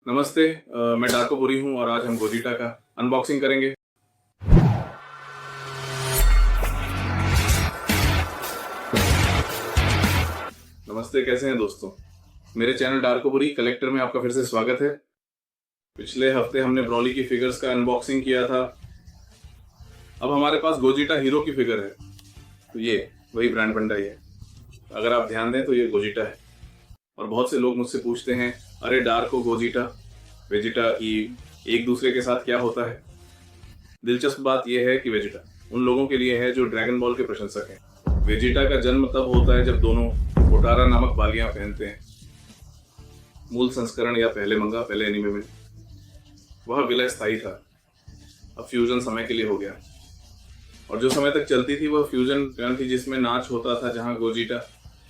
नमस्ते। मैं डार्कोपुरी हूँ और आज हम गोजीटा का अनबॉक्सिंग करेंगे। नमस्ते, कैसे हैं दोस्तों? मेरे चैनल डार्कोपुरी कलेक्टर में आपका फिर से स्वागत है। पिछले हफ्ते हमने ब्रॉली की फिगर्स का अनबॉक्सिंग किया था। अब हमारे पास गोजीटा हीरो की फिगर है। तो ये वही ब्रांड बंडा ही है। अगर आप ध्यान दें तो ये गोजीटा है। और बहुत से लोग मुझसे पूछते हैं, अरे डार्को गोजीटा वेजिटा की एक दूसरे के साथ क्या होता है? दिलचस्प बात यह है कि वेजिटा उन लोगों के लिए है जो ड्रैगन बॉल के प्रशंसक हैं। वेजिटा का जन्म तब होता है जब दोनों पोटारा नामक बालियां पहनते हैं। मूल संस्करण या पहले मंगा, पहले एनीमे में वह विलय स्थायी था। अब फ्यूजन समय के लिए हो गया। और जो समय तक चलती थी वह फ्यूजन गन थी जिसमें नाच होता था, जहां गोजीटा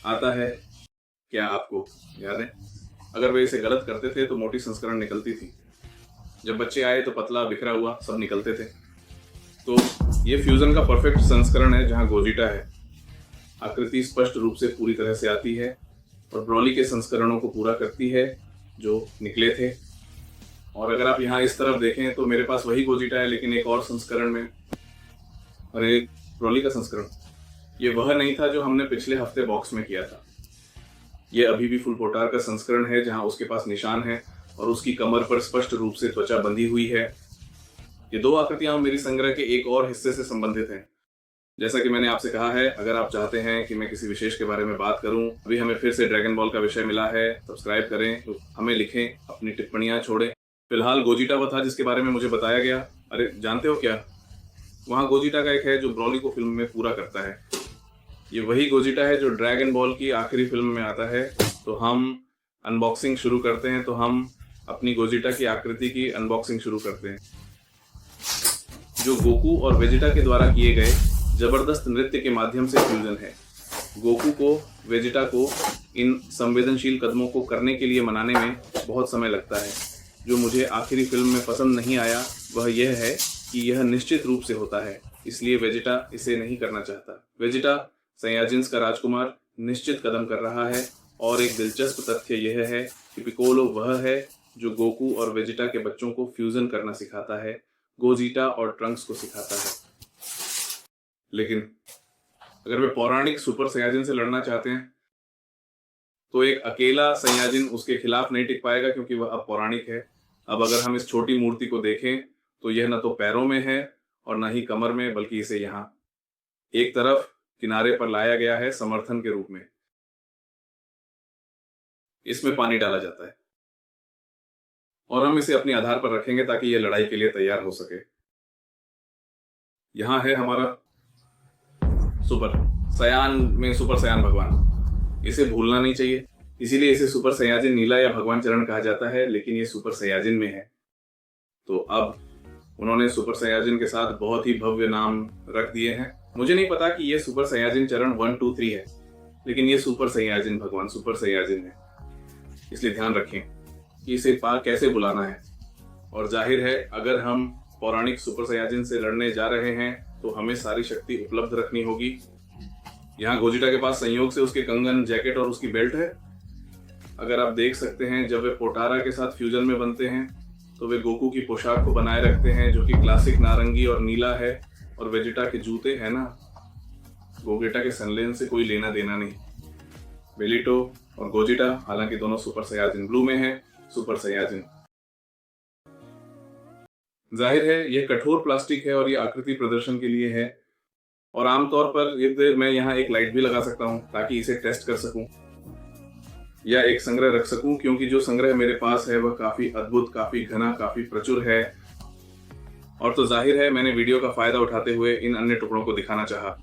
आता है। क्या आपको याद है? अगर वे इसे गलत करते थे तो मोटी संस्करण निकलती थी। जब बच्चे आए तो पतला बिखरा हुआ सब निकलते थे। तो ये फ्यूजन का परफेक्ट संस्करण है जहां गोजीटा है। आकृति स्पष्ट रूप से पूरी तरह से आती है और ब्रॉली के संस्करणों को पूरा करती है जो निकले थे। और अगर आप यहाँ इस तरफ देखें तो मेरे पास वही गोजीटा है, लेकिन एक और संस्करण में। और एक ब्रॉली का संस्करण, ये वह नहीं था जो हमने पिछले हफ्ते बॉक्स में किया था। ये अभी भी फुल पोटार का संस्करण है जहां उसके पास निशान है और उसकी कमर पर स्पष्ट रूप से त्वचा बंधी हुई है। ये दो आकृतियां मेरी संग्रह के एक और हिस्से से संबंधित हैं। जैसा कि मैंने आपसे कहा है, अगर आप चाहते हैं कि मैं किसी विशेष के बारे में बात करूं, अभी हमें फिर से ड्रैगन बॉल का विषय मिला है, सब्सक्राइब करें, तो हमें लिखें, अपनी टिप्पणियां छोड़ें। फिलहाल गोजीटा वो था जिसके बारे में मुझे बताया गया। अरे जानते हो क्या, वहाँ गोजीटा का एक है जो ब्रॉली को फिल्म में पूरा करता है। ये वही गोजीटा है जो ड्रैगन बॉल की आखिरी फिल्म में आता है। तो हम अनबॉक्सिंग शुरू करते हैं। तो हम अपनी गोजीटा की आकृति की अनबॉक्सिंग शुरू करते हैं, जो गोकू और वेजिटा के द्वारा किए गए जबरदस्त नृत्य के माध्यम से फ्यूजन है। गोकू को वेजिटा को इन संवेदनशील कदमों को करने के लिए मनाने में बहुत समय लगता है। जो मुझे आखिरी फिल्म में पसंद नहीं आया वह यह है कि यह निश्चित रूप से होता है, इसलिए वेजिटा इसे नहीं करना चाहता। वेजिटा सयाजिन्स का राजकुमार निश्चित कदम कर रहा है। और एक दिलचस्प तथ्य यह है कि पिकोलो वह है जो गोकू और वेजिटा के बच्चों को फ्यूजन करना सिखाता है, गोजीटा और ट्रंक्स को सिखाता है। लेकिन अगर वे पौराणिक सुपर सयाजिन से लड़ना चाहते हैं तो एक अकेला सयाजिन उसके खिलाफ नहीं टिक पाएगा, क्योंकि वह अब पौराणिक है। अब अगर हम इस छोटी मूर्ति को देखें तो यह न तो पैरों में है और न ही कमर में, बल्कि इसे यहाँ एक तरफ किनारे पर लाया गया है समर्थन के रूप में। इसमें पानी डाला जाता है और हम इसे अपने आधार पर रखेंगे ताकि यह लड़ाई के लिए तैयार हो सके। यहां है हमारा सुपर सयान में सुपर सयान भगवान। इसे भूलना नहीं चाहिए, इसीलिए इसे सुपर सयाजिन नीला या भगवान चरण कहा जाता है, लेकिन ये सुपर सयाजिन में है। तो अब उन्होंने सुपर सयाजिन के साथ बहुत ही भव्य नाम रख दिए हैं। मुझे नहीं पता कि ये सुपर सयाजिन चरण 1, 2, 3 है, लेकिन ये सुपर सयाजिन भगवान सुपर सयाजिन है। इसलिए ध्यान रखें कि इसे कैसे बुलाना है। और जाहिर है, अगर हम पौराणिक सुपर सयाजिन से लड़ने जा रहे हैं तो हमें सारी शक्ति उपलब्ध रखनी होगी। यहाँ गोजीटा के पास संयोग से उसके कंगन, जैकेट और उसकी बेल्ट है। अगर आप देख सकते हैं, जब वे पोटारा के साथ फ्यूजन में बनते हैं तो वे गोकू की पोशाक को बनाए रखते हैं, जो कि क्लासिक नारंगी और नीला है। और वेजिटा के जूते हैं ना, गोगेटा के सनलेन से कोई लेना देना नहीं। बेलिटो और गोजीटा हालांकि दोनों सुपर सयाजिन ब्लू में है, सुपर सयाजिन। जाहिर है यह कठोर प्लास्टिक है और यह आकृति प्रदर्शन के लिए है। और आमतौर पर मैं यहाँ एक लाइट भी लगा सकता हूँ ताकि इसे टेस्ट कर सकूं या एक संग्रह रख सकूं, क्योंकि जो संग्रह मेरे पास है वह काफी अद्भुत, काफी घना, काफी प्रचुर है। और तो जाहिर है मैंने वीडियो का फायदा उठाते हुए इन अन्य टुकड़ों को दिखाना चाहा।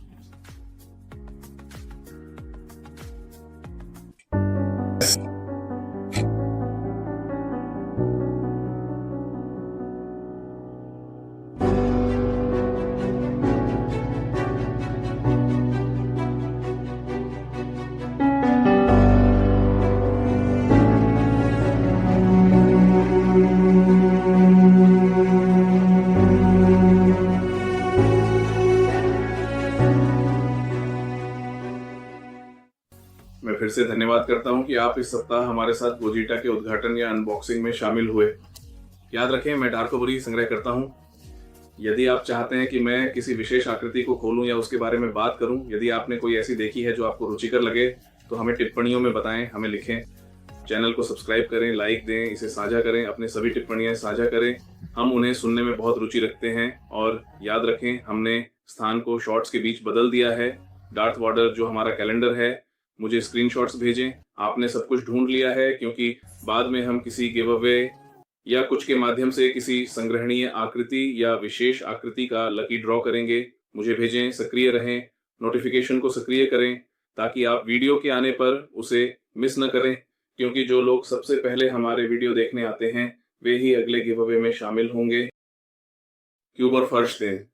से धन्यवाद करता हूं कि आप इस सप्ताह हमारे साथ गोजीटा के उद्घाटन या अनबॉक्सिंग में शामिल हुए। याद रखें, मैं डार्कोबुरी संग्रह करता हूं। यदि आप चाहते हैं कि मैं किसी विशेष आकृति को खोलूं या उसके बारे में बात करूं, यदि आपने कोई ऐसी देखी है जो आपको रुचिकर लगे, तो हमें टिप्पणियों में बताएं, हमें लिखें। चैनल को सब्सक्राइब करें, लाइक दें, इसे साझा करें, अपनी सभी टिप्पणियां साझा करें। हम उन्हें सुनने में बहुत रुचि रखते हैं। और याद रखें, हमने स्थान को शॉर्ट्स के बीच बदल दिया है। डार्थ वॉडर जो हमारा कैलेंडर है, मुझे स्क्रीनशॉट्स भेजें। आपने सब कुछ ढूंढ लिया है, क्योंकि बाद में हम किसी गिव अवे या कुछ के माध्यम से किसी संग्रहणीय आकृति या विशेष आकृति का लकी ड्रॉ करेंगे। मुझे भेजें, सक्रिय रहें, नोटिफिकेशन को सक्रिय करें ताकि आप वीडियो के आने पर उसे मिस न करें, क्योंकि जो लोग सबसे पहले हमारे वीडियो देखने आते हैं वे ही अगले गिव अवे में शामिल होंगे। क्यूब और फर्श दें।